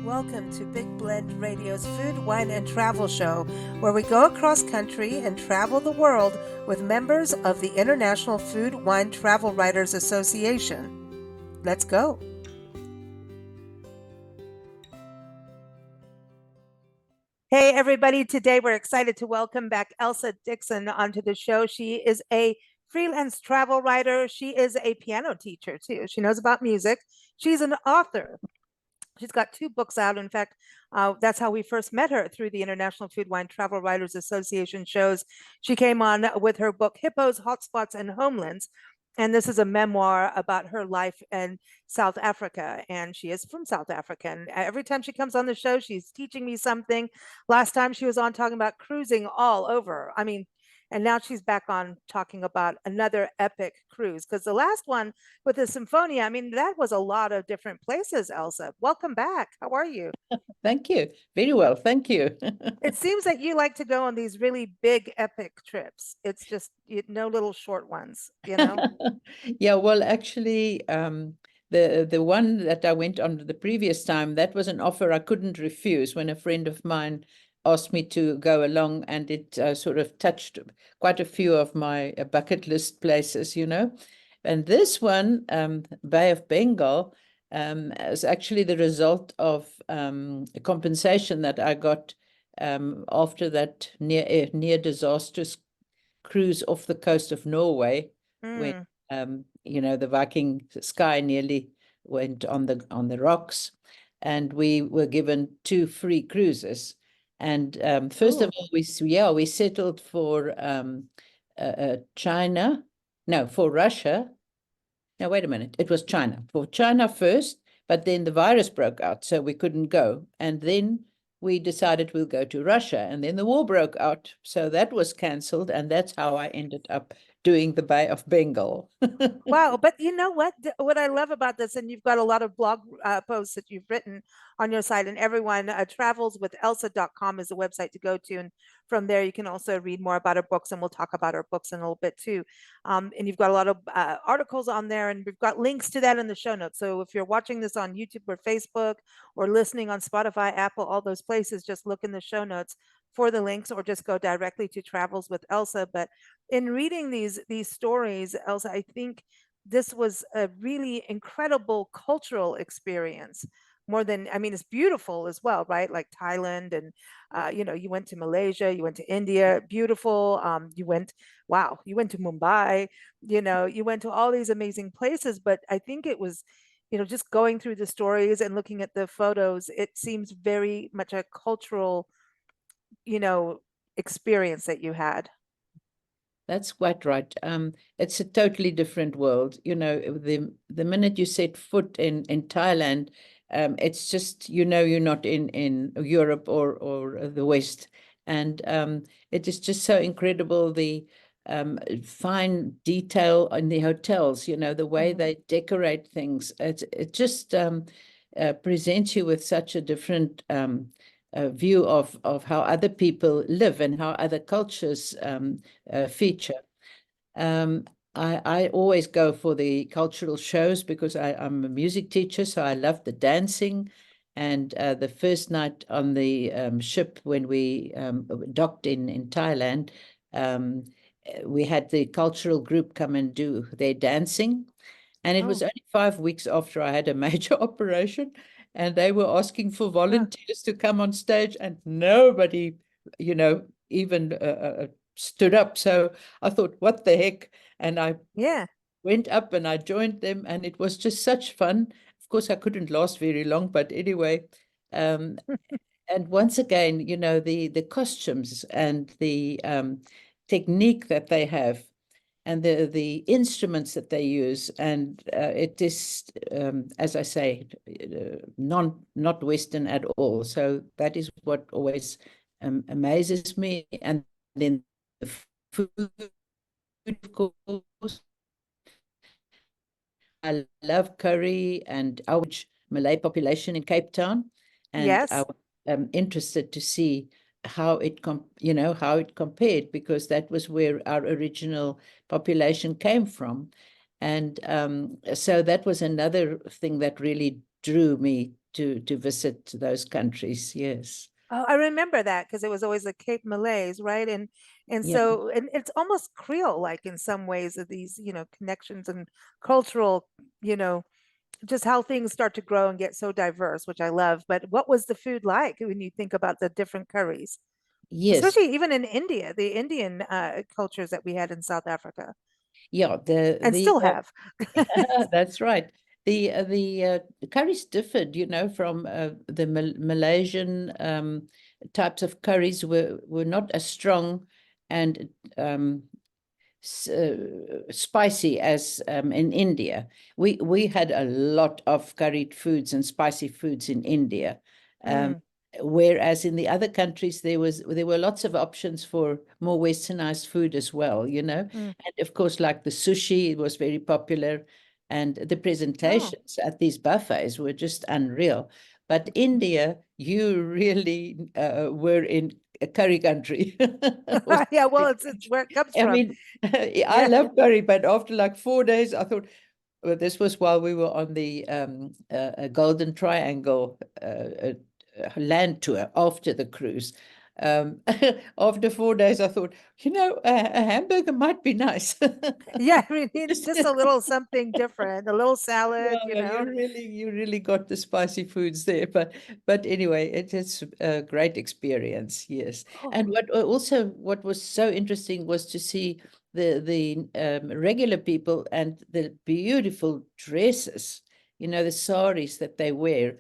welcome to Big Blend Radio's Food, Wine, and Travel Show, where we go across country and travel the world with members of the International Food, Wine, Travel Writers Association. Let's go. Hey, everybody. Today we're excited to welcome back Elsa Dixon onto the show. She is a freelance travel writer. She is a piano teacher, too. She knows about music. She's an author. She's got 2 books out. In fact, that's how we first met her, through the International Food, Wine, Travel Writers Association shows. She came on with her book, Hippos, Hotspots, and Homelands. And this is a memoir about her life in South Africa. And she is from South Africa. And every time she comes on the show, she's teaching me something. Last time she was on talking about cruising all over. I mean, and now she's back on talking about another epic cruise, because the last one with the Symphonia, I mean, that was a lot of different places, Elsa. Welcome back. How are you? Thank you. Very well. Thank you. It seems that you like to go on these really big, epic trips. It's just no little short ones, you know? Yeah, well, actually, the one that I went on the previous time, that was an offer I couldn't refuse when a friend of mine asked me to go along, and it sort of touched quite a few of my bucket list places, you know. And this one, Bay of Bengal, is actually the result of a compensation that I got after that near disastrous cruise off the coast of Norway, when you know, the Viking Sky nearly went on the rocks, and we were given 2 free cruises. And first of all, we settled for China, no, for Russia. Now, wait a minute. It was China. For China first, but then the virus broke out, so we couldn't go. And then we decided we'll go to Russia, and then the war broke out, so that was cancelled, and that's how I ended up doing the Bay of Bengal. Wow. But you know what? What I love about this, and you've got a lot of blog posts that you've written on your site, and everyone, travelswithelsa.com is the website to go to. And from there, you can also read more about her books, and we'll talk about her books in a little bit too. And you've got a lot of articles on there, and we've got links to that in the show notes. So if you're watching this on YouTube or Facebook, or listening on Spotify, Apple, all those places, just look in the show notes for the links, or just go directly to Travels with Elsa. But in reading these stories, Elsa, I think this was a really incredible cultural experience. More than, I mean, it's beautiful as well, right? Like Thailand, and you went to Malaysia, you went to India, beautiful. You went to Mumbai, you went to all these amazing places. But I think it was, just going through the stories and looking at the photos, it seems very much a cultural, experience that you had. That's quite right. It's a totally different world. You know, the minute you set foot in Thailand, it's just, you're not in Europe or the West. And it is just so incredible, the fine detail in the hotels, the way they decorate things. It just presents you with such a different view of how other people live and how other cultures feature. I always go for the cultural shows because I'm a music teacher, so I love the dancing. And the first night on the ship, when we docked in Thailand, we had the cultural group come and do their dancing. And it was only 5 weeks after I had a major operation, and they were asking for volunteers to come on stage, and nobody, even stood up. So I thought, what the heck? And I went up and I joined them, and it was just such fun. Of course, I couldn't last very long, but anyway. And once again, the costumes and the technique that they have, and the instruments that they use, and it is, as I say, not Western at all. So that is what always amazes me. And then the food, of course. I love curry and our Malay population in Cape Town, and I was interested to see how it compared, because that was where our original population came from. And so that was another thing that really drew me to visit those countries. Yes. Oh, I remember that because it was always the Cape Malays, right? And Yeah. so and it's almost Creole-like in some ways of these, connections and cultural, you know, just how things start to grow and get so diverse, which I love. But what was the food like when you think about the different curries, Yes. especially even in India, the Indian cultures that we had in South Africa Yeah. and still have? That's right. The curries differed, from the Malaysian types of curries were not as strong and spicy as in India. We had a lot of curried foods and spicy foods in India. Um, Mm, whereas in the other countries there were lots of options for more westernized food as well, mm. and of course, like the sushi, it was very popular, and the Oh, presentations at these buffets were just unreal. But India, you really were in a curry country. Or yeah. Well, something. it's where it comes I from. mean, I Yeah. love curry, but after like 4 days, I thought, well, this was while we were on the Golden Triangle land tour after the cruise. After 4 days, I thought, a hamburger might be nice. Yeah, I mean, it's Just- just a little something different, a little salad, yeah, you really got the spicy foods there, but anyway, it is a great experience, yes. Oh, And what was so interesting was to see the regular people and the beautiful dresses, the saris that they wear.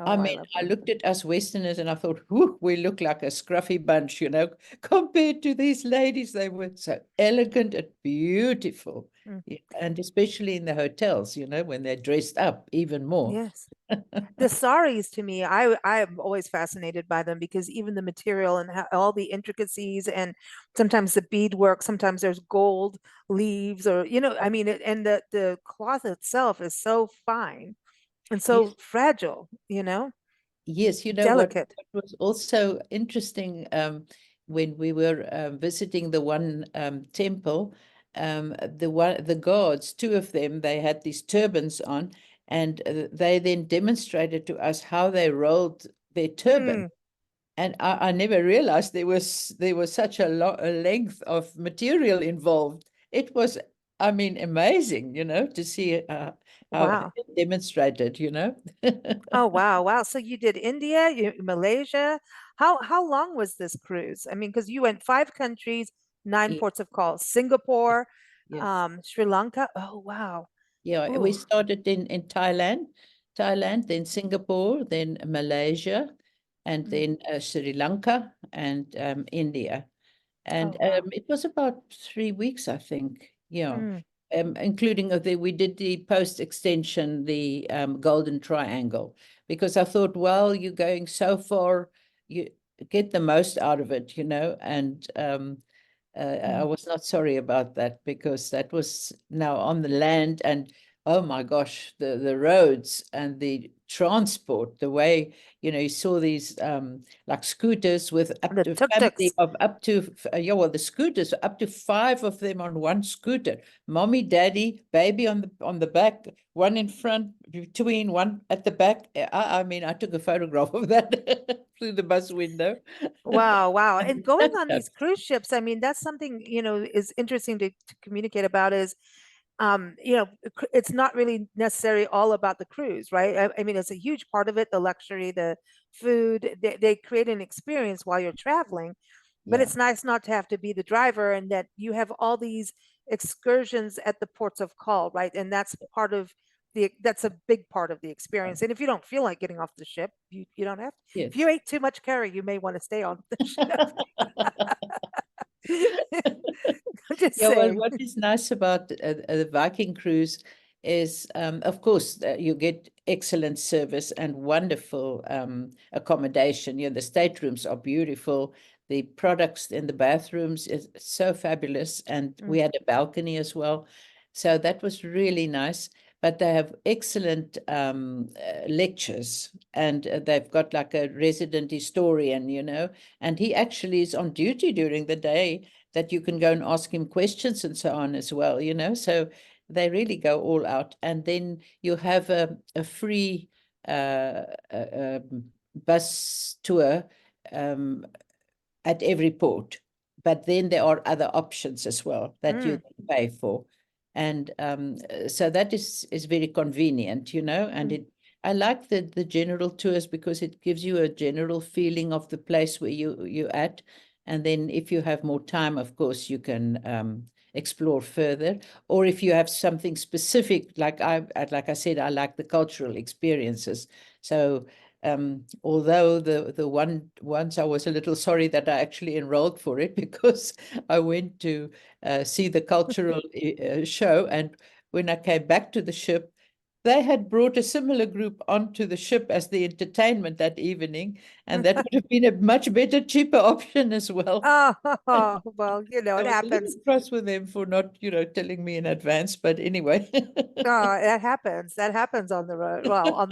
I oh, I mean, love I them. looked at us Westerners and I thought, whew, we look like a scruffy bunch, compared to these ladies. They were so elegant and beautiful. Mm, Yeah, and especially in the hotels, when they're dressed up even more. yes. The saris to me, I'm always fascinated by them because even the material and how, all the intricacies and sometimes the beadwork, sometimes there's gold leaves or I mean and the cloth itself is so fine and Yes, so fragile, yes, delicate. what was also interesting when we were visiting the one temple, the guards, two of them, they had these turbans on, and they then demonstrated to us how they rolled their turban. Mm, And I never realized there was such a length of material involved. It was, I mean, amazing, to see how wow. they demonstrated. Oh wow, wow. So you did India, Malaysia. How long was this cruise? I mean, because you went 5 countries, nine Yeah, ports of call, Singapore, yeah, Sri Lanka. Oh wow. yeah. We Ooh. started in Thailand, then Singapore, then Malaysia, and Mm. then Sri Lanka and India. And Oh wow. it was about 3 weeks, I think. Yeah. Mm. Including we did the post extension, the Golden Triangle, because I thought, well, you're going so far, you get the most out of it, and I Mm. was not sorry about that because that was now on the land, and oh my gosh, the roads and the transport, the way, you saw these like scooters with up The to family tuk-tuks. of up to yeah, well, the scooters, up to 5 of them on one scooter, mommy, daddy, baby on the back, one in front, between, one at the back. I mean, I took a photograph of that through the bus window. Wow, wow. And going on Yeah. these cruise ships, I mean, that's something, is interesting to communicate about is it's not really necessarily all about the cruise, right? I mean, it's a huge part of it, the luxury, the food, they create an experience while you're traveling, but Yeah. it's nice not to have to be the driver and that you have all these excursions at the ports of call, right? And that's a big part of the experience. And if you don't feel like getting off the ship, you don't have to. If you Yes. ate too much curry, you may want to stay on the ship. I'm just Yeah, well, saying. what is nice about the Viking cruise is, of course, you get excellent service and wonderful accommodation. The staterooms are beautiful. The products in the bathrooms is so fabulous, and we Mm, had a balcony as well. So that was really nice. But they have excellent lectures, and they've got like a resident historian, and he actually is on duty during the day, that you can go and ask him questions and so on as well. So they really go all out. And then you have a free bus tour at every port. But then there are other options as well that you pay for. And so that is very convenient, and I like the general tours because it gives you a general feeling of the place where you're at. And then if you have more time, of course, you can explore further. Or if you have something specific, like I said, I like the cultural experiences. So although the once I was a little sorry that I actually enrolled for it because I went to see the cultural show, and when I came back to the ship, they had brought a similar group onto the ship as the entertainment that evening, and that would have been a much better, cheaper option as well. Oh, well, it I was a little happens. cross with them for not, telling me in advance, but anyway. Oh, that happens. That happens on the road. Well, on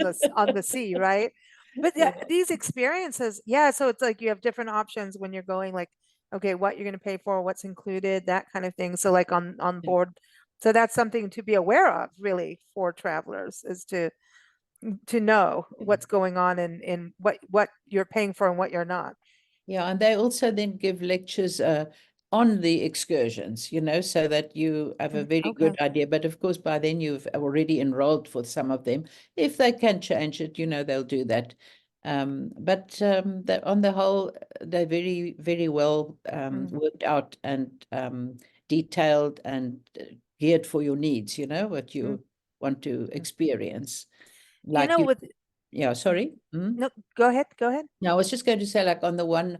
the sea, right? But yeah, Yeah. these experiences, yeah. So it's like you have different options when you're going, like, okay, what you're going to pay for, what's included, that kind of thing. So like on board. So that's something to be aware of, really, for travelers, is to know what's going on and what you're paying for and what you're not. Yeah, and they also then give lectures on the excursions, so that you have a very Okay. good idea. But of course, by then you've already enrolled for some of them. If they can change it, they'll do that. But on the whole, they're very, very well worked out and detailed and geared for your needs, what you want to experience. Like With yeah, sorry. no, go ahead, go ahead. No, I was just going to say, like on the one,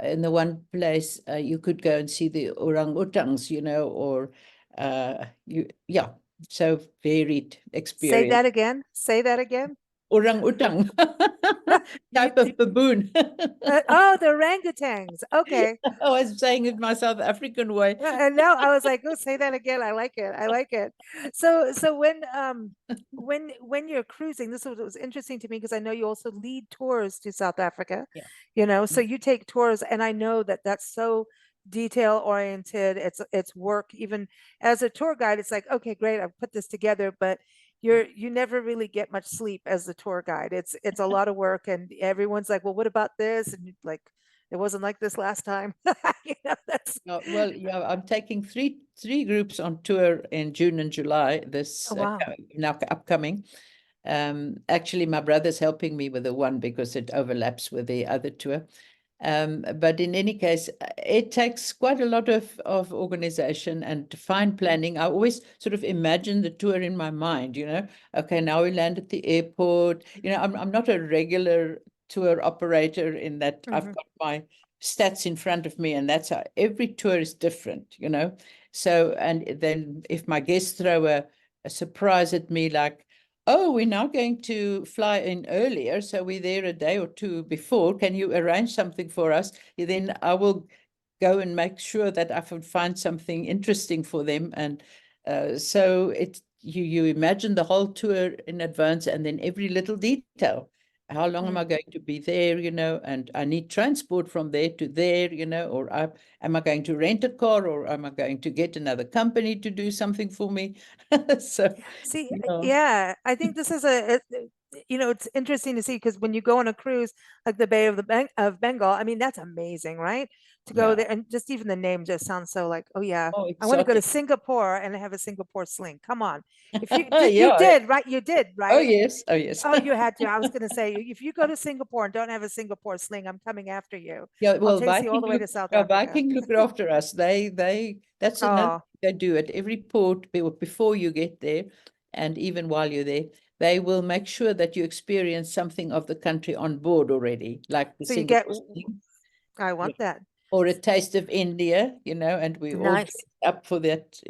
in the one place, you could go and see the orangutans, or yeah, so varied Say experience. that again. Say that again. Orang-utang, You, type of baboon. oh, the orangutans. Okay. I was saying it my South African way. And now I was like, oh, say that again. I like it. I like it. So when you're cruising, this was interesting to me because I know you also lead tours to South Africa, Yeah. so you take tours, and I know that that's so detail oriented. It's work. Even as a tour guide, it's like, okay, great, I've put this together, but you never really get much sleep as the tour guide. It's a lot of work, and everyone's like, well, what about this? And like, it wasn't like this last time. That's Well, yeah, I'm taking three groups on tour in June and July, this oh wow. now upcoming. Actually, my brother's helping me with the one because it overlaps with the other tour. But in any case, it takes quite a lot of organization and fine planning. I always sort of imagine the tour in my mind, okay, now we land at the airport. I'm not a regular tour operator in that I've got my stats in front of me, and that's how every tour is different, So, and then if my guests throw a surprise at me, like, oh, we're now going to fly in earlier, so we're there a day or two before. Can you arrange something for us? Then I will go and make sure that I can find something interesting for them. And so you imagine the whole tour in advance, and then every little detail. How long am I going to be there, and I need transport from there to there, or am I going to rent a car, or am I going to get another company to do something for me? So, See, yeah. yeah, I think this is it's interesting to see, because when you go on a cruise like the Bay of Bengal, I mean, that's amazing, right? To go Yeah. there, and just even the name just sounds so like, oh yeah, Oh, I want to go to exotic. Singapore and have a Singapore sling. Come on. If you Yeah. did, right? You did, Oh, right? yes. Oh, yes. Oh, you had to. I was going to say, if you go to Singapore and don't have a Singapore sling, I'm coming after you. Yeah, I'll well, chase you all the way to South Africa. Viking look after us. That's another Oh, thing they do at every port before you get there, and even while you're there, they will make sure that you experience something of the country on board already, like the so you get, Singapore thing. I Yeah. want that. Or a taste of India, and we all Nice. dressed up for that,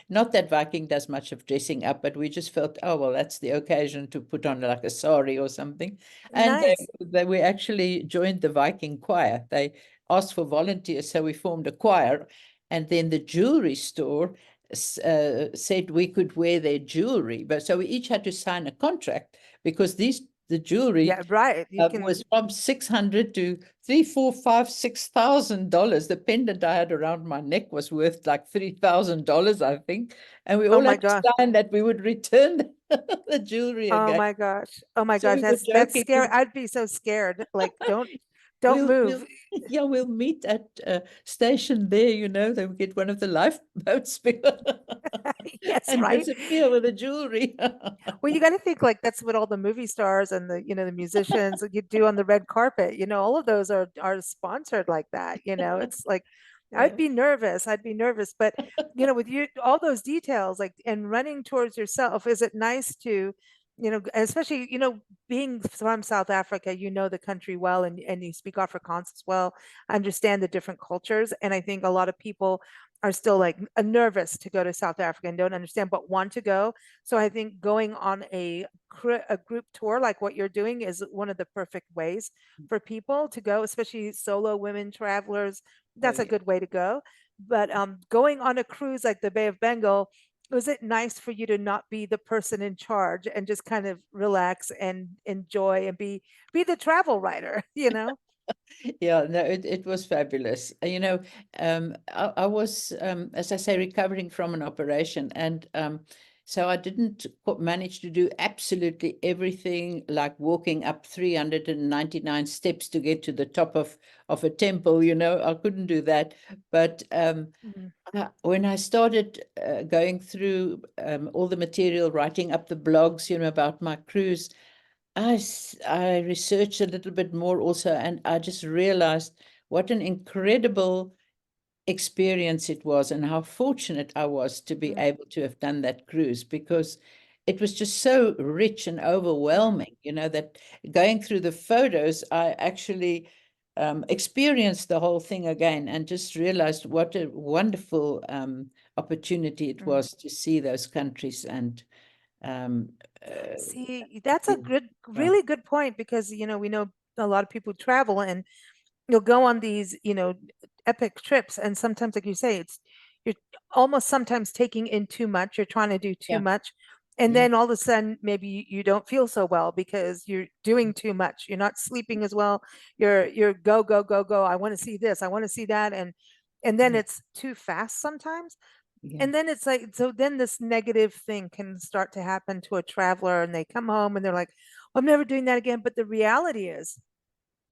not that Viking does much of dressing up, but we just felt, oh, well, that's the occasion to put on like a sari or something. And Nice. we actually joined the Viking choir. They asked for volunteers, so we formed a choir. And then the jewelry store said we could wear their jewelry. But so we each had to sign a contract, because these the jewelry Yeah, right. You can, was from 600 to three, four, five, $6,000. The pendant I had around my neck was worth like $3,000, I think. And we oh all my had to gosh. sign that we would return the jewelry Oh again. my gosh. Oh my So gosh. we were That's joking. scary. I'd be so scared. Like, don't We'll move. yeah, we'll meet at station there, you know, then we get one of the lifeboats Yes, and right. disappear with the jewelry. Well, you got to think like that's what all the movie stars and the musicians that you do on the red carpet. All of those are sponsored like that. It's like Yeah. I'd be nervous, but with you, all those details like and running towards yourself, is it nice to, especially, being from South Africa, the country well, and you speak Afrikaans as well, understand the different cultures. And I think a lot of people are still like nervous to go to South Africa and don't understand, but want to go. So I think going on a group tour like what you're doing is one of the perfect ways for people to go, especially solo women travelers. Oh, That's a yeah. good way to go. But going on a cruise like the Bay of Bengal, was it nice for you to not be the person in charge and just kind of relax and enjoy and be the travel writer, Yeah, no, it was fabulous. I was, as I say, recovering from an operation, and so I didn't manage to do absolutely everything, like walking up 399 steps to get to the top of a temple. I couldn't do that. But Mhm. when I started going through all the material, writing up the blogs, about my cruise, I researched a little bit more also, and I just realized what an incredible experience it was and how fortunate I was to be Mhm. able to have done that cruise, because it was just so rich and Mhm. overwhelming, that going through the photos, I actually experienced the whole thing again and just realized what a wonderful opportunity it Mhm. was to see those countries and um, See, that's a yeah. good, really good point because, we know a lot of people travel and you'll go on these, epic trips. And sometimes, like you say, you're almost sometimes taking in too much. You're trying to do too Yeah, much. And yeah. then all of a sudden, maybe you don't feel so well because you're doing too much. You're not sleeping as well. You're go, go, go, go. I want to see this. I want to see that. And then Yeah, it's too fast sometimes. yeah. And then it's like, so then this negative thing can start to happen to a traveler and they come home and they're like, I'm never doing that again. But the reality is,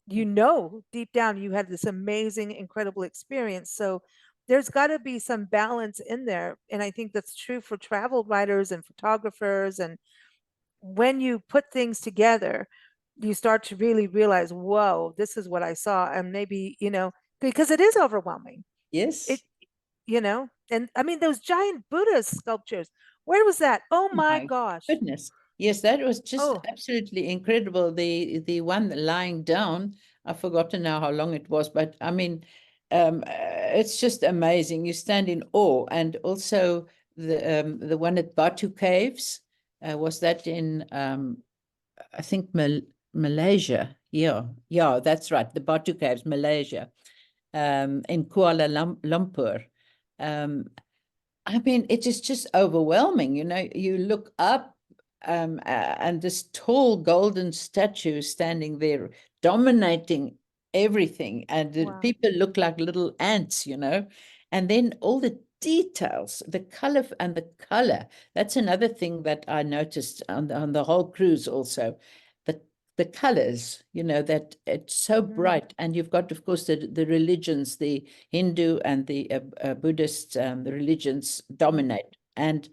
deep down you had this amazing, incredible experience. So there's got to be some balance in there. And I think that's true for travel writers and photographers. And when you put things together, you start to really realize, whoa, this is what I saw. And maybe, because it is overwhelming. It, Yes. and I mean, those giant Buddha sculptures, where was that? Oh Oh my my gosh. goodness. Yes, that was just Oh, absolutely incredible. The one lying down, I've forgotten now how long it was, but I mean, it's just amazing. You stand in awe. And also the one at Batu Caves, was that in I think Malaysia? Yeah, yeah, that's right. The Batu Caves, Malaysia, in Kuala Lumpur. Um, I mean, it is just overwhelming. You look up, and this tall golden statue standing there, dominating everything. And the wow. people look like little ants. And then all the details, the color and the color. That's another thing that I noticed on the whole cruise also. The the colors, that it's so Mhm. bright. And you've got, of course, the religions, the Hindu and the Buddhist the religions Mhm. dominate, and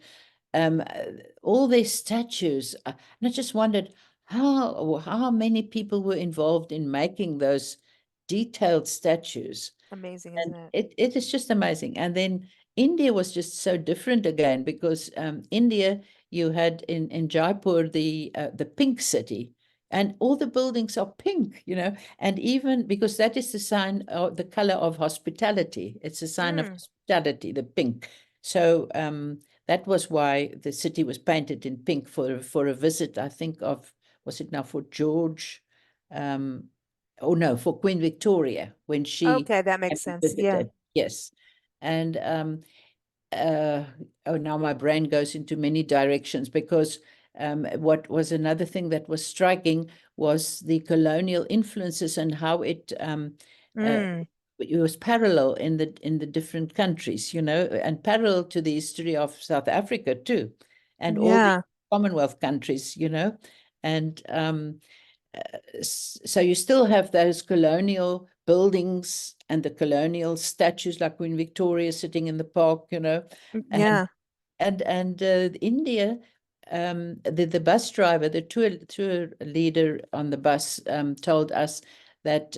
um, uh, all these statues. And I just wondered how many people were involved in making those detailed statues. Amazing, isn't And it? it is just amazing. And then India was just so different again, because India, you had in Jaipur the pink city, and all the buildings are pink. And even because that is the sign of the color of hospitality. It's a sign of Mm. hospitality, the pink. So that was why the city was painted in pink for a visit, I think, was it now for George? Um, oh no, for Queen Victoria when she Okay, that came makes and sense. Yeah. visited. Yes. And uh, oh, now my brain goes into many directions, because what was another thing that was striking was the colonial influences and how it was parallel in the different countries, and parallel to the history of South Africa too, and all the Yeah. Commonwealth countries, and so you still have those colonial buildings and the colonial statues like Queen Victoria sitting in the park, and Yeah. India, the bus driver, the tour leader on the bus told us that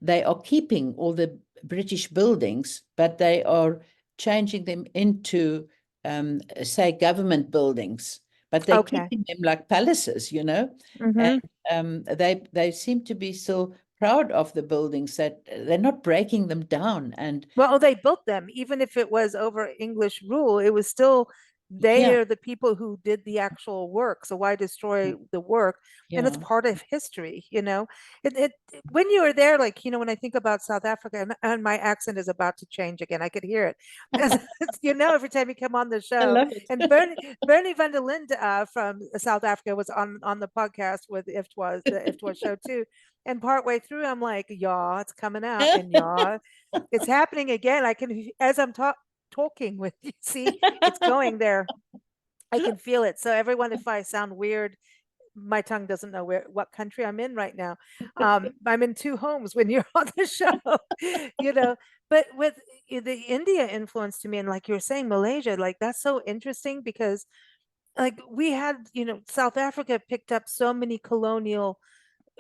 they are keeping all the British buildings, but they are changing them into, say, government buildings, but they're Okay. keeping them like palaces, Mm-hmm. and they seem to be so proud of the buildings that they're not breaking them down. And Well, they built them, even if it was over English rule, it was still they yeah, are the people who did the actual work. So why destroy the work? And it's yeah, part of history, It when you were there, like, when I think about South Africa, and my accent is about to change again, I could hear it because every time you come on the I show. love it. And Bernie van der Linde from South Africa was on the podcast with IFWTWA, the IFWTWA show too. And partway through, I'm like, y'all, it's coming out, and y'all, it's happening again. I can, as I'm talking with you, see, it's going there. I can feel it. So everyone, if I sound weird, my tongue doesn't know what country I'm in right now. I'm in two homes when you're on the show, you know. But with the India influence to me, and like you were saying, Malaysia, like that's so interesting because like we had, South Africa picked up so many colonial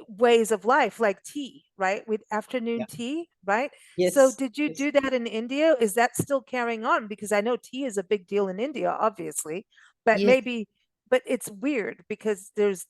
ways of life, like tea, right? With afternoon Yeah. tea, right? So Yes. did you Yes. do that in India? Is that still carrying on? Because I know tea is a big deal in India, obviously, but Yes. maybe, but it's weird because there's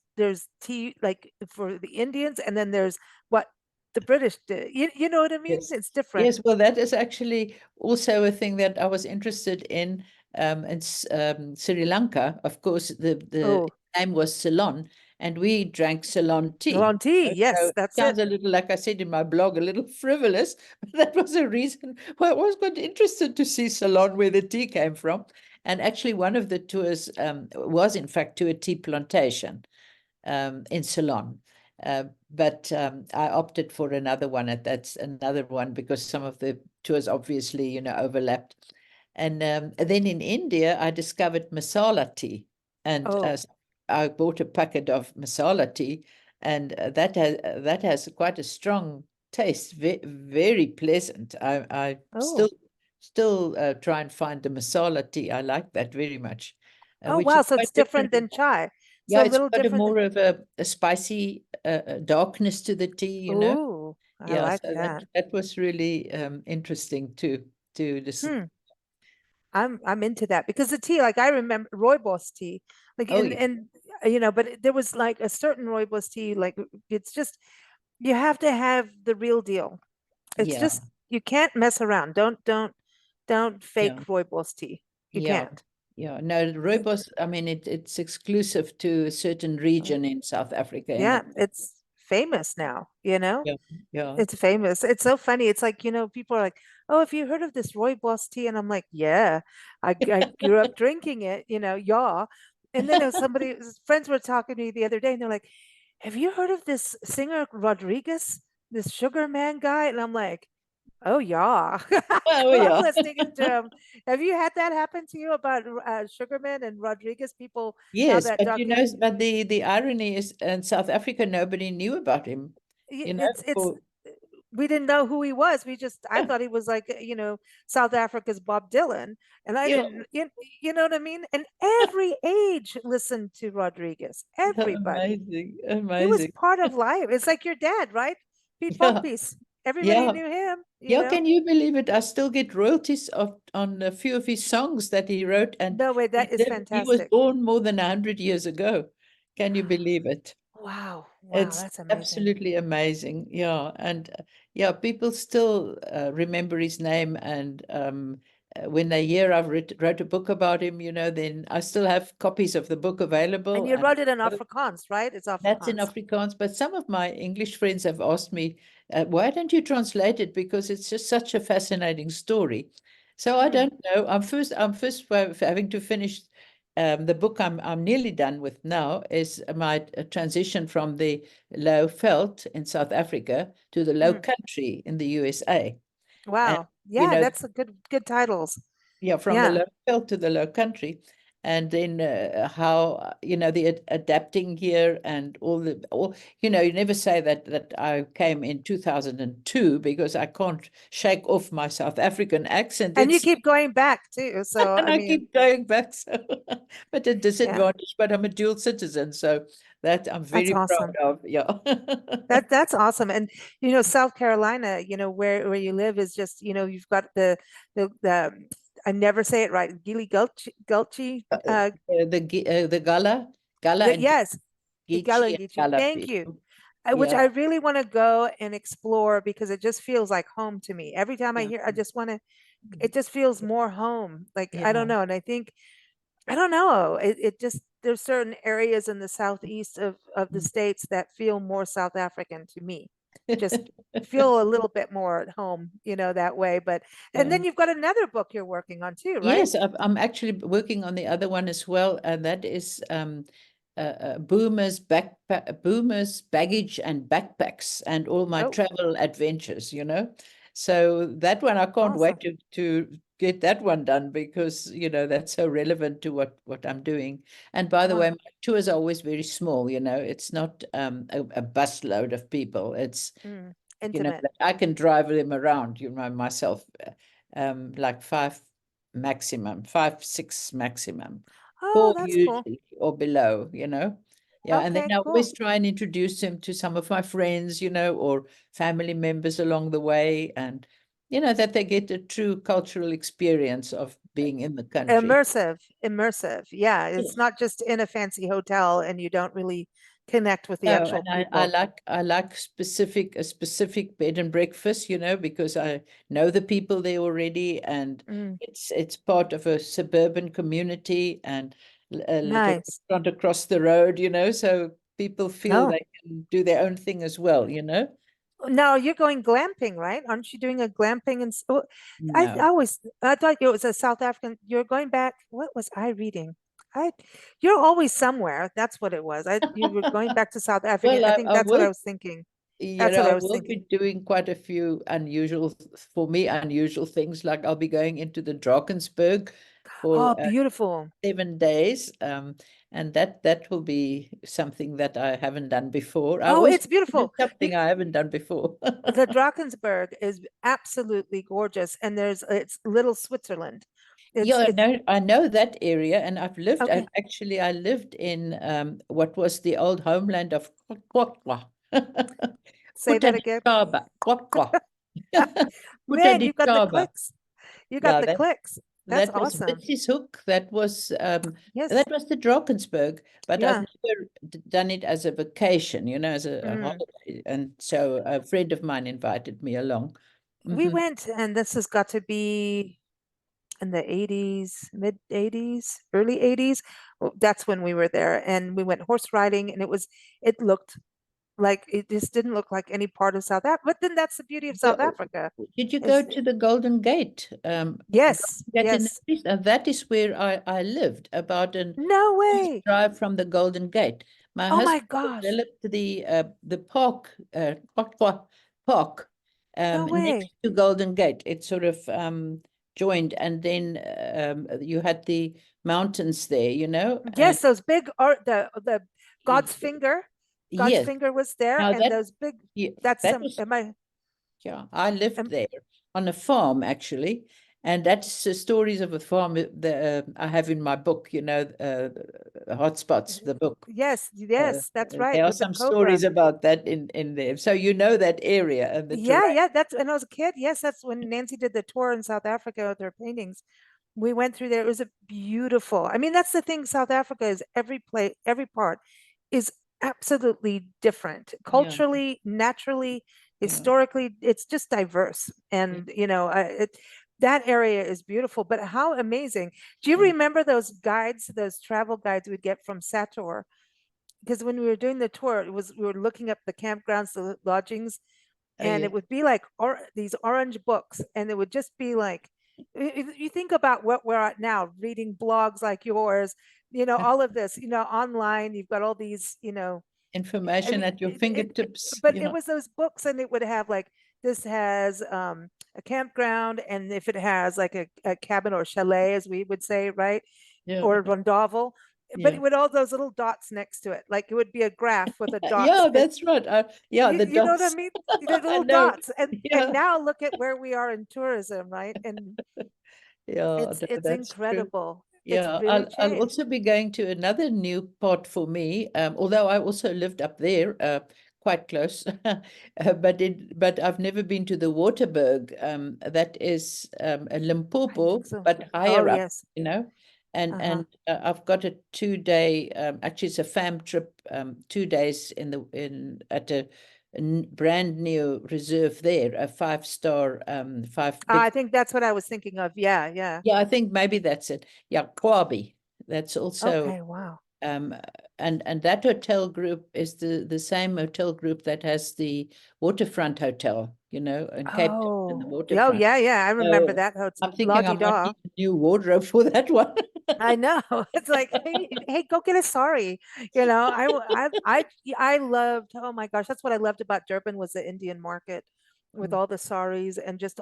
tea like for the Indians, and then there's what the British did. You know what I mean? Yes. It's different. Yes. Well, that is actually also a thing that I was interested in Sri Lanka. Of course, the Oh, name was Ceylon, and we drank Ceylon tea. Ceylon tea. So Yes, it that's it. sounds a little, like I said in my blog, a little frivolous, but that was a reason why I was quite interested to see Ceylon, where the tea came from. And actually, one of the tours was, in fact, to a tea plantation in Ceylon. But I opted for another one. That's another one because some of the tours obviously, overlapped. And then in India, I discovered masala tea, and Oh, I bought a packet of masala tea, and that has quite a strong taste, very pleasant. I oh, still try and find the masala tea. I like that very much, oh, which is wow. So quite it's different different. than chai. Yeah, So a it's little got a different than, more of a spicy darkness to the tea. oh, I Yeah, like so that that. that was really interesting to listen. Hmm. I'm into that because the tea, like I remember rooibos tea, like Oh yeah, but there was like a certain rooibos tea, like it's just you have to have the real deal. It's yeah, just you can't mess around. Don't fake yeah, rooibos tea. You yeah, can't. yeah. No, rooibos. I mean, it's exclusive to a certain region in South Africa, in Yeah, the it's famous now, yeah, yeah. It's famous. It's so funny. It's like, people are like, "Oh, have you heard of this rooibos tea?" And I'm like, "Yeah, I grew up drinking it, yeah." And then friends were talking to me the other day, and they're like, "Have you heard of this singer Rodriguez, this Sugar Man guy?" And I'm like, "Oh yeah." Oh Grew up yeah. listening to him. Have you had that happen to you about Sugarman and Rodriguez? People now Yes, that but docu but the irony is, in South Africa, nobody knew about him. You know, it's for we didn't know who he was. I yeah, thought he was like, South Africa's Bob Dylan. And I yeah, didn't, you know what I mean? And every age listened to Rodriguez, everybody. amazing, He was amazing. part of life. It's like your dad, right? Pete Yeah, Buckpiece. Everybody yeah. knew him, Yeah, can you believe it? I still get royalties on a few of his songs that he wrote, and No way, that is he was fantastic. born more than 100 years ago. Can you believe it? Wow. Wow, It's that's amazing. absolutely amazing. Yeah, and yeah, people still remember his name, and when they hear I've wrote a book about him, then I still have copies of the book And available, you and wrote it in Afrikaans, right? It's that's in Afrikaans. Afrikaans, but some of my English friends have asked me, why don't you translate it? Because it's just such a fascinating story. So I Hmm. don't know. I'm first having to finish the book I'm nearly done with now is my transition from the low veld in South Africa to the low Mm. country in the USA. And Wow. you Yeah, know, that's a good titles. yeah, from the Yeah. low veld to the low country, and then how the adapting here and all you never say that I came in 2002 because I can't shake off my South African accent. And you It's keep going back too. So, and I I mean, keep going back, so but a yeah, disadvantage, but I'm a dual citizen, so that I'm that's very proud awesome. of. Yeah. That's awesome. And South Carolina, where you live is just, you've got the I never say it right, Gili Gulchi, The Gala and yes, Geechee and Gullah. Gala Thank you. people. Which Yeah, I really want to go and explore because it just feels like home to me. Every time I yeah, hear, I just want to, it just feels more home. Like, I don't yeah. know. And I think, I don't know, it just, there's certain areas in the southeast of the States that feel more South African to me. Just feel a little bit more at home, that way. But, and Yeah. then you've got another book you're working on too, right? Yes, I'm actually working on the other one as well, and that is boomers, baggage and backpacks, and all my Oh, travel adventures. So that one I can't wait awesome. to get that one done because that's so relevant to what I'm doing. And by the way, Wow. my tours are always very small. It's not a bus load of people. It's Mm, intimate. that I can drive them around, myself, like five, six maximum, Oh, four that's cool. usually or below. Yeah, and then Okay, I cool. always try and introduce them to some of my friends, or family members along the way, and that they get a true cultural experience of being in the country. Immersive. Yeah, it's Yes. not just in a fancy hotel and you don't really connect with the No, actual and I people. like a specific bed and breakfast, because I know the people there already, and Mm, it's part of a suburban community and a little nice. restaurant across the road, so people feel Oh, they can do their own thing as well. now you're going glamping, right? Aren't you doing a glamping No. I thought it was a South African. You're going back. What was I reading? I you're always somewhere. That's what it was. You were going back to South Africa. Well, I I, think I that's what I will, was thinking. you That's know, what I I was will be thinking. doing quite a few for me, unusual things. Like I'll be going into the Drakensberg for Oh, beautiful. 7 days. And that will be something that I haven't done before. I Oh, always it's do beautiful. something I haven't done before. The Drakensberg is absolutely gorgeous, and it's little Switzerland. Yeah, It's I know that area, and okay. I lived in what was the old homeland of Kwakwa. Say that again. Kutadikaba, Kwakwa. Man, you got the Kutadikaba. clicks. You got Yeah, the clicks. That's that was awesome. Bitsie's Hook. Yes. That was the Drakensberg, but I've Yeah. never done it as a vacation, as a Mm. holiday. And so a friend of mine invited me along. We Hmm. went, and this has got to be in the 80s, mid 80s, early 80s. Well, that's when we were there, and we went horse riding, and it looked like it just didn't look like any part of South Africa. But then that's the beauty of Yeah. South Africa. Did you go Is to the Golden Gate? yes, Golden Gate in the yes. east, and that is where I lived, about an No hour's way. drive from the Golden Gate. My Oh my husband gosh. developed the park, Kwakwa Park, No next way. to Golden Gate. It sort of joined, and then you had the mountains there, and Yes, those big art, the God's y- finger. God's yes. finger was there, Now and that those big, yeah, that's that some, was Yeah, I lived am, there on a farm actually, and that's the stories of a farm that I have in my book. Hotspots, the book. yes, that's right, There are with the some cobra. stories about that in there, so you know that area and the Yeah, terrain. yeah, that's when I was a kid. Yes, that's when Nancy did the tour in South Africa with her paintings. We went through there. It was a beautiful. I mean, that's the thing. South Africa is every place, every part is absolutely different Yeah, culturally, naturally, yeah, historically. It's just diverse, yeah, and that area is beautiful. But how amazing! Do you yeah. remember those guides, those travel guides we'd get from Sator? Because when we were doing the tour, we were looking up the campgrounds, the lodgings, Oh and yeah, it would be like these orange books, and it would just be like, if you think about what we're at now, reading blogs like yours, all of this, online, you've got all these, I Information mean, at your fingertips. but it Yeah, was those books, and it would have like, this has a campground, and if it has like a cabin or chalet, as we would say, right? yeah, Or rondavel, but yeah. with all those little dots next to it, like it would be a graph with the dots. Yeah, that's right. Yeah, the You know what I dots. mean? The I little know. dots. And Yeah, now look at where we are in tourism, right? And yeah, it's no, it's that's true. incredible. It's Yeah, really I'll changed. also be going to another new part for me. Although I also lived up there, quite close, but I've never been to the Waterberg. That is a I think Limpopo, so. but Oh higher up, yes. and Uh-huh. I've got a 2 day. Actually, it's a fam trip. 2 days at a brand new reserve there, a 5 star, five I big. think that's what I was thinking of. Yeah, yeah. Yeah, I think maybe that's it. Yeah, Kwabi. That's also Okay, wow. um and that hotel group is the same hotel group that has the waterfront hotel, in Cape Town in the Oh, yeah, oh, waterfront. yeah, yeah. I remember So that hotel. I'm La thinking I di might da. need a new wardrobe for that one. I know. It's like, hey, go get a sari. I loved, oh my gosh, that's what I loved about Durban, was the Indian market with Mm. all the saris and just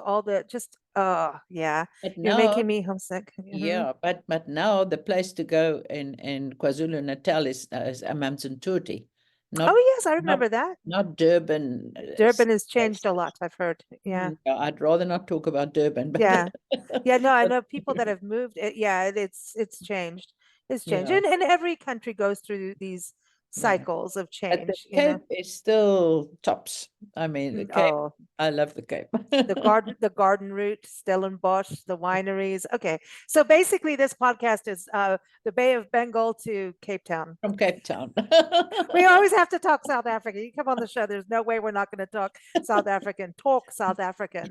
yeah. But You're making now, me homesick. Mhm. yeah, but now the place to go in KwaZulu-Natal is Amanzimtoti, not Oh yes, I not remember that. not Durban. Durban has changed a lot, I've heard. Yeah. Yeah, I'd rather not talk about Durban, but Yeah. Yeah, no, I but know people that have moved. Yeah, it's changed. It's changed. yeah, And every country goes through these yeah. cycles of But the change. Cape is still tops. I mean, the Cape, Oh, I love the Cape. the garden route, Stellenbosch, the wineries. Okay. So basically this podcast is the Bay of Bengal to Cape Town. From Cape Town. We always have to talk South Africa. You come on the show, there's no way we're not going to talk South African,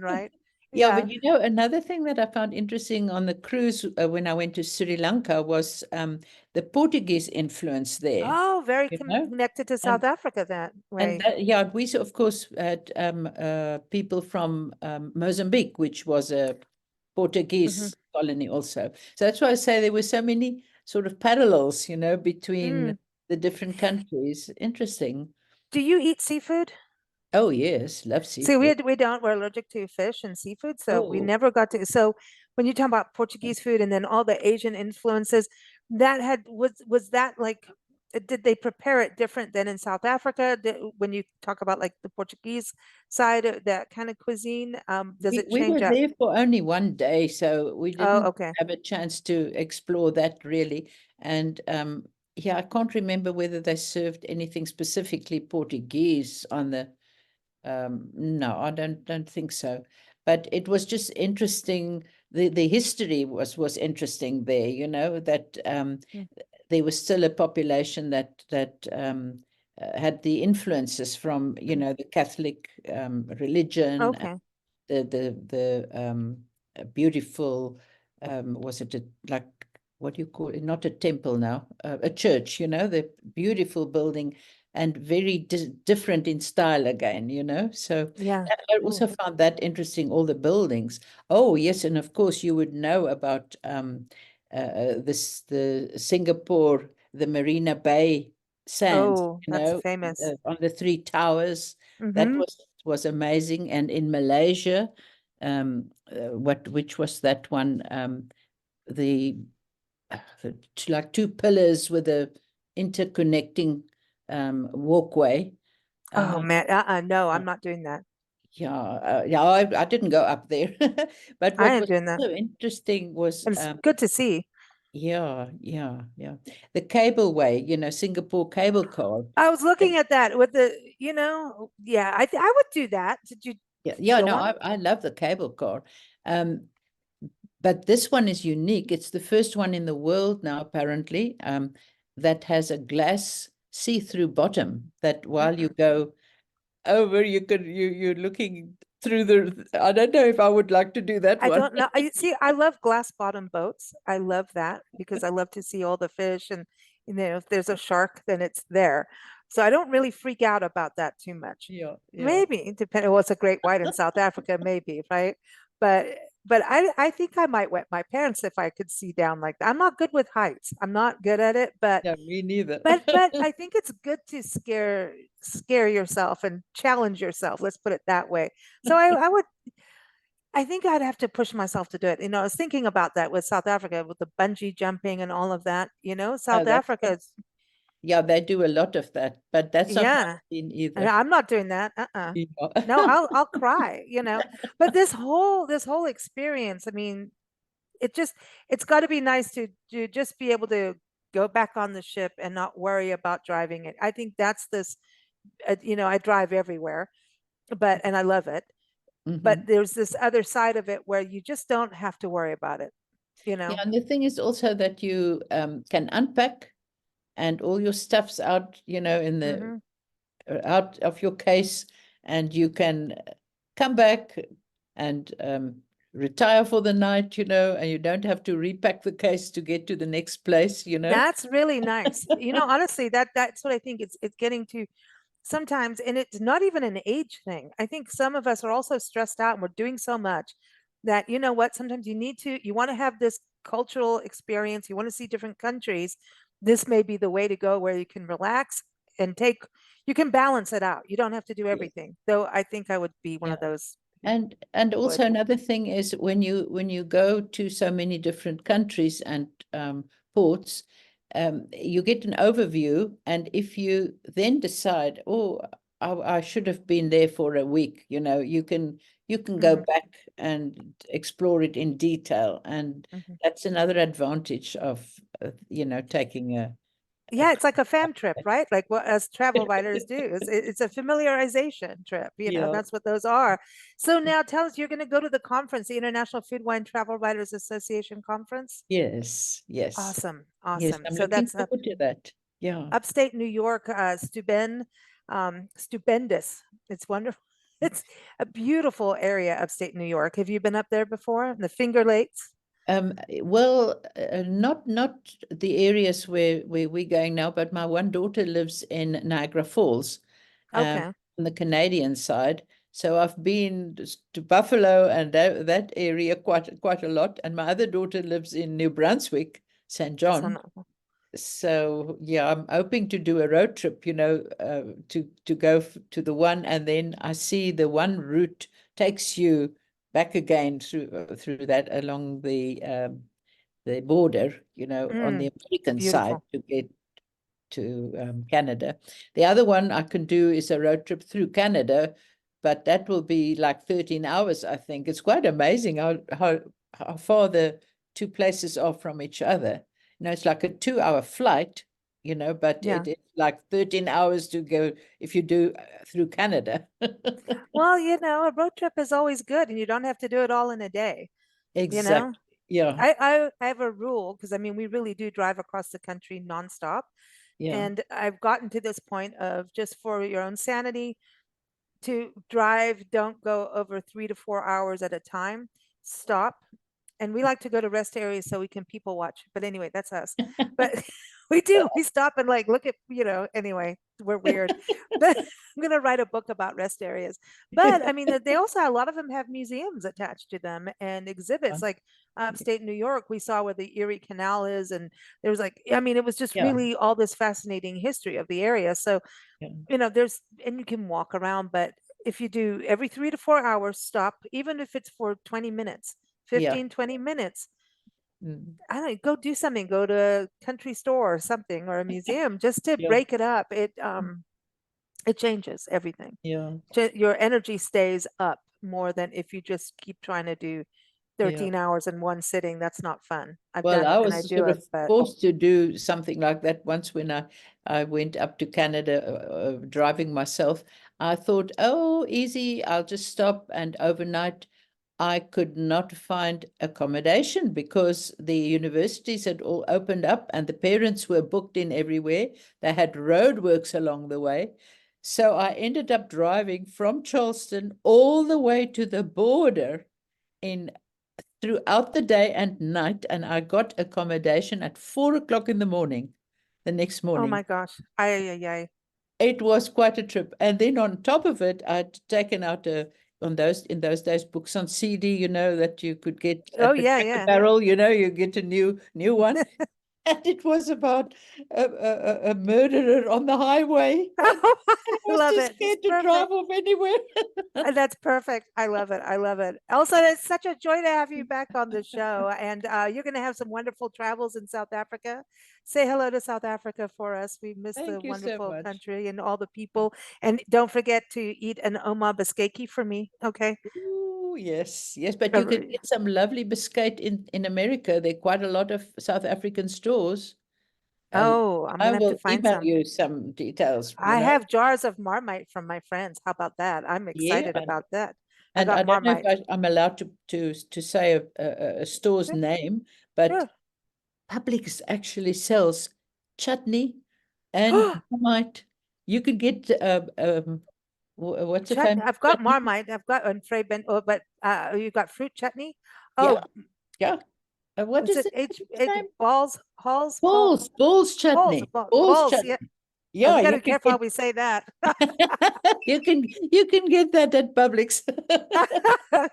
right? Yeah, Yeah. but another thing that I found interesting on the cruise when I went to Sri Lanka was the Portuguese influence there, Oh, very you know, connected to South and Africa that and way. that, yeah, we of course had people from Mozambique, which was a Mhm. Portuguese colony also. So that's why I say there were so many sort of parallels, between Mm. the different countries. Interesting. Do you eat seafood? Oh, yes, love See, seafood. we're allergic to fish and seafood, so we Oh, never got to. So when you talk about Portuguese food and then all the Asian influences, was that like, did they prepare it different than in South Africa? When you talk about like the Portuguese side of that kind of cuisine, does it we were change up? there for only one day, so we Oh, didn't okay. have a chance to explore that really. And yeah, I can't remember whether they served anything specifically Portuguese on the no, I don't think so. But it was just interesting. The history was interesting there, that Mm. there was still a population that had the influences from, Mm. the Catholic religion, Okay. the beautiful was it like, what do you call it? Not a temple now, a church, the beautiful building and very different in style again, So Yeah. I Cool. also found that interesting, all the buildings. Oh, yes, and of course you would know about the Singapore, the Marina Bay Sands, Oh, that's famous. on the three towers. That Mm-hmm. was amazing. And in Malaysia, which was that one? The like two pillars with a interconnecting walkway. Oh Uh, man, no, I'm not doing that. yeah, yeah, I didn't go up there, but I what ain't was doing that. so interesting was, And it's good to see. yeah, yeah, yeah, the cableway, Singapore cable car. I was And looking at that with yeah, I would do that. Did you yeah, yeah, feel no, one? I love the cable car. Um, but this one is unique. It's the first one in the world now, apparently, that has a glass see-through bottom that while you Mm-mm. go over, you're looking through I don't know if I would like to do that I one. don't know. I see. I love glass bottom boats. I love that because I love to see all the fish, and if there's a shark, then it's there. So I don't really freak out about that too much. Yeah, yeah. Maybe depending. Well, it's a great white in South Africa, maybe, right? But but I think I might wet my pants if I could see down like that. I'm not good with heights. I'm not good at it, Yeah, me neither. but I think it's good to scare yourself and challenge yourself. Let's put it that way. So I think I'd have to push myself to do it. I was thinking about that with South Africa with the bungee jumping and all of that. Oh, South Africa is, yeah, they do a lot of that, but that's not my yeah. scene And either. I'm not doing that. No, Yeah. I'll cry. But this whole experience, I mean, it's got to be nice to just be able to go back on the ship and not worry about driving it. I think that's this, I drive everywhere, and I love it. But Mhm. there's this other side of it where you just don't have to worry about it, you Yeah, know? and the thing is also that you can unpack and all your stuff's out, in the Hmm. out of your case, and you can come back and retire for the night, and you don't have to repack the case to get to the next place. That's really nice. Honestly, that's what I think it's getting to sometimes, and it's not even an age thing. I think some of us are also stressed out and we're doing so much that what, sometimes you want to have this cultural experience, you want to see different countries. This may be the way to go where you can relax and you can balance it out. You don't have to do Yes. everything. Though I think I would be one Yeah. of those who And also would. another thing is when you go to so many different countries and ports, you get an overview, and if you then decide, oh, I should have been there for a week, you can go Mhm, back and explore it in detail, and mhm. that's another advantage of taking a Yeah, it's like a fam trip, right? Like what as travel writers do. It's a familiarization trip, Yeah. that's what those are. So now tell us, you're going to go to the conference, the International Food Wine Travel Writers Association conference. Yes, yes, Awesome, yes. awesome. I'm So looking that's forward to that. Yeah. upstate New York, stupendous. It's wonderful. It's a beautiful area, upstate New York. Have you been up there before? The Finger Lakes? Well, not the areas where we're going now, but my one daughter lives in Niagara Falls, um, Okay. on the Canadian side. So I've been to Buffalo and that area quite a lot. And my other daughter lives in New Brunswick, St. So John. no. So yeah, I'm hoping to do a road trip, to go to the one, and then I see the one route takes you back again through that along the border, on the American side Beautiful. to get to Canada. The other one I can do is a road trip through Canada, but that will be like 13 hours, I think. It's quite amazing how far the two places are from each other. It's like a 2-hour flight, but Yeah. it is like 13 hours to go if you do through Canada. Well, a road trip is always good and you don't have to do it all in a day, you know? Exactly. Yeah. I have a rule because I mean we really do drive across the country nonstop. Yeah. And I've gotten to this point of just for your own sanity to drive, don't go over 3 to 4 hours at a time. Stop. And we like to go to rest areas so we can people watch. But anyway, that's us. But we do. We stop and like look at, anyway, we're weird. But I'm going to write a book about rest areas. But I mean, they also, a lot of them have museums attached to them and exhibits. Like upstate New York, we saw where the Erie Canal is. And there was like, I mean, it was just Yeah. really all this fascinating history of the area. So, Yeah. and you can walk around, but if you do every 3 to 4 hours, stop, even if it's for 20 minutes, Yeah. 15, 20 minutes. Mm. I don't know, go do something, go to a country store or something or a museum just to Yeah. break it up. It changes everything. Yeah. Your energy stays up more than if you just keep trying to do Yeah. 13 hours in one sitting. That's not fun. I've Well, done I it and I was do sort it, of but forced to do something like that once when I went up to Canada, driving myself. I thought, oh, easy, I'll just stop and overnight. I could not find accommodation because the universities had all opened up and the parents were booked in everywhere. They had roadworks along the way. So I ended up driving from Charleston all the way to the border in throughout the day and night, and I got accommodation at 4 o'clock in the morning the next oh morning. my gosh. Ay, ay, ay. It was quite a trip. And then on top of it, I'd taken out a on those in those days books on CD, you know, that you could get Oh at the yeah, Cracker yeah. Barrel, you know, you get a new one. And it was about a murderer on the highway. Oh, I I was love too it. It's scared to drive perfect. off anywhere. That's perfect. I love it. I love it. Elsa, it's such a joy to have you back on the show. And you're going to have some wonderful travels in South Africa. Say hello to South Africa for us. We miss the Thank you so wonderful much. country and all the people. And don't forget to eat an Oma Biskeki for me. Okay. Oh, yes, yes, but you can Uh, get some lovely biscuit in America. There are quite a lot of South African stores, and Oh, I'm I going to have to will find email some. you some details, you I know. have jars of Marmite from my friends. How about that? I'm Yeah, excited about that. I and got I don't know if Marmite. I'm allowed to say a store's Sure. name, but Sure. Publix actually sells chutney and Marmite. You can get what's a Chutney. famous I've got chutney? Marmite. I've got Unfray Ben, oh, but you got fruit chutney. Yeah, Oh, yeah. What what's is it? the famous H name? balls, halls, Balls balls, chutney. Balls balls. Yeah. chutney. Yeah, We got to you be can careful how get we say that. you can get that at Publix.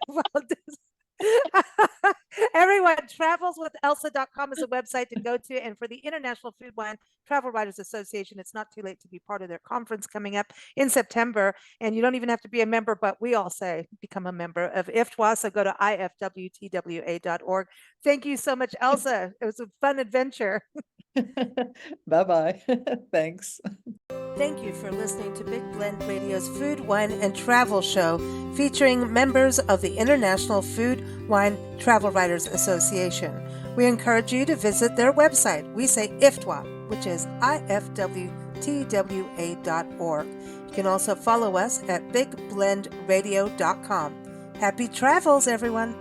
Well, everyone, travelswithelsa.com is a website to go to. And for the International Food Wine Travel Writers Association, it's not too late to be part of their conference coming up in September. And you don't even have to be a member, but we all say become a member of IFWTWA. So go to IFWTWA.org. Thank you so much, Elsa. It was a fun adventure. Bye-bye. Thanks. Thank you for listening to Big Blend Radio's Food, Wine, and Travel Show, featuring members of the International Food, Wine, Travel Writers Association. We encourage you to visit their website. We say IFWTWA, which is IFWTWA.org. You can also follow us at bigblendradio.com. Happy travels, everyone!